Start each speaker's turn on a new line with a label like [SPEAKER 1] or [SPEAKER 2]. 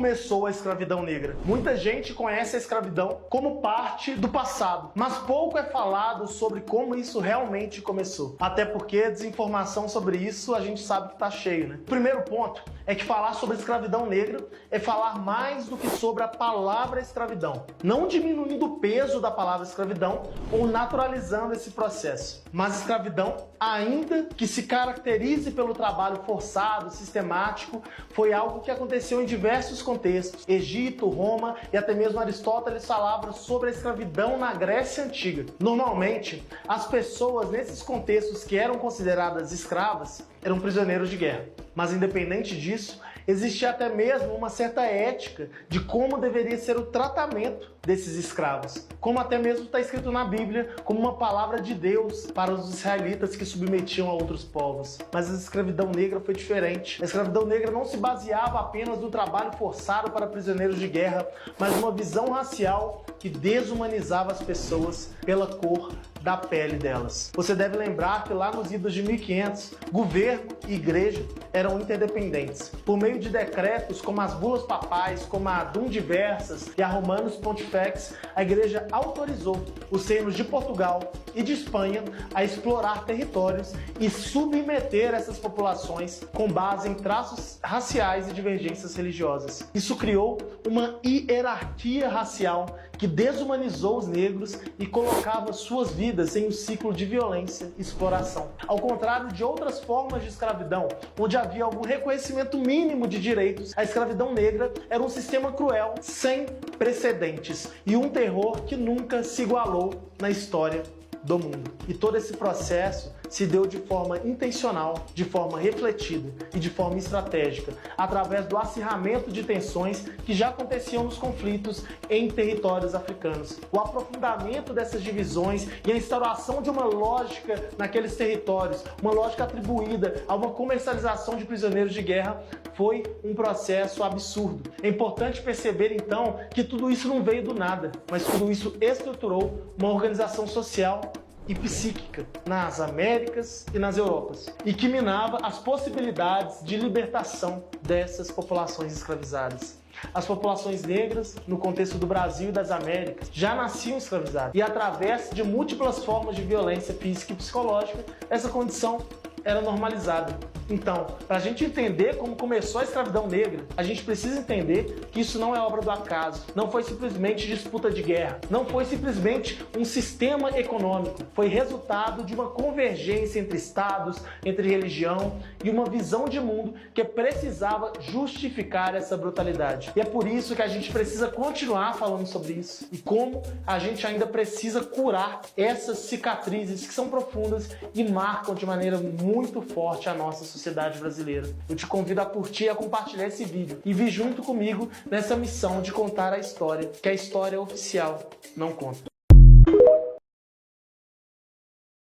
[SPEAKER 1] começou a escravidão negra? Muita gente conhece a escravidão como parte do passado, mas pouco é falado sobre como isso realmente começou. Até porque desinformação sobre isso a gente sabe que tá cheio, né? O primeiro ponto é que falar sobre escravidão negra é falar mais do que sobre a palavra escravidão, não diminuindo o peso da palavra escravidão ou naturalizando esse processo. Mas escravidão, ainda que se caracterize pelo trabalho forçado, sistemático, foi algo que aconteceu em diversos contextos. Egito, Roma e até mesmo Aristóteles falavam sobre a escravidão na Grécia Antiga. Normalmente, as pessoas nesses contextos que eram consideradas escravas eram prisioneiros de guerra. Mas independente disso, existia até mesmo uma certa ética de como deveria ser o tratamento desses escravos, como até mesmo está escrito na Bíblia como uma palavra de Deus para os israelitas que submetiam a outros povos. Mas a escravidão negra foi diferente. A escravidão negra não se baseava apenas no trabalho forçado para prisioneiros de guerra, mas uma visão racial que desumanizava as pessoas pela cor da pele delas. Você deve lembrar que lá nos idos de 1500, governo e igreja eram interdependentes. Por meio de decretos como as bulas papais, como a Dum Diversas e a Romanus Pontifex, a igreja autorizou os reinos de Portugal e de Espanha a explorar territórios e submeter essas populações com base em traços raciais e divergências religiosas. Isso criou uma hierarquia racial que desumanizou os negros e colocava suas vidas em um ciclo de violência e exploração. Ao contrário de outras formas de escravidão, onde havia algum reconhecimento mínimo de direitos, a escravidão negra era um sistema cruel, sem precedentes e um terror que nunca se igualou na história do mundo. E todo esse processo se deu de forma intencional, de forma refletida e de forma estratégica, através do acirramento de tensões que já aconteciam nos conflitos em territórios africanos. O aprofundamento dessas divisões e a instauração de uma lógica naqueles territórios, uma lógica atribuída a uma comercialização de prisioneiros de guerra, foi um processo absurdo. É importante perceber então que tudo isso não veio do nada, mas tudo isso estruturou uma organização social e psíquica nas Américas e nas Europas, e que minava as possibilidades de libertação dessas populações escravizadas. As populações negras, no contexto do Brasil e das Américas, já nasciam escravizadas, e através de múltiplas formas de violência física e psicológica, essa condição era normalizada. Então, para a gente entender como começou a escravidão negra, a gente precisa entender que isso não é obra do acaso, não foi simplesmente disputa de guerra, não foi simplesmente um sistema econômico, foi resultado de uma convergência entre estados, entre religião e uma visão de mundo que precisava justificar essa brutalidade. E é por isso que a gente precisa continuar falando sobre isso e como a gente ainda precisa curar essas cicatrizes que são profundas e marcam de maneira muito forte a nossa sociedade brasileira. Eu te convido a curtir e a compartilhar esse vídeo e vir junto comigo nessa missão de contar a história, que a história oficial não conta.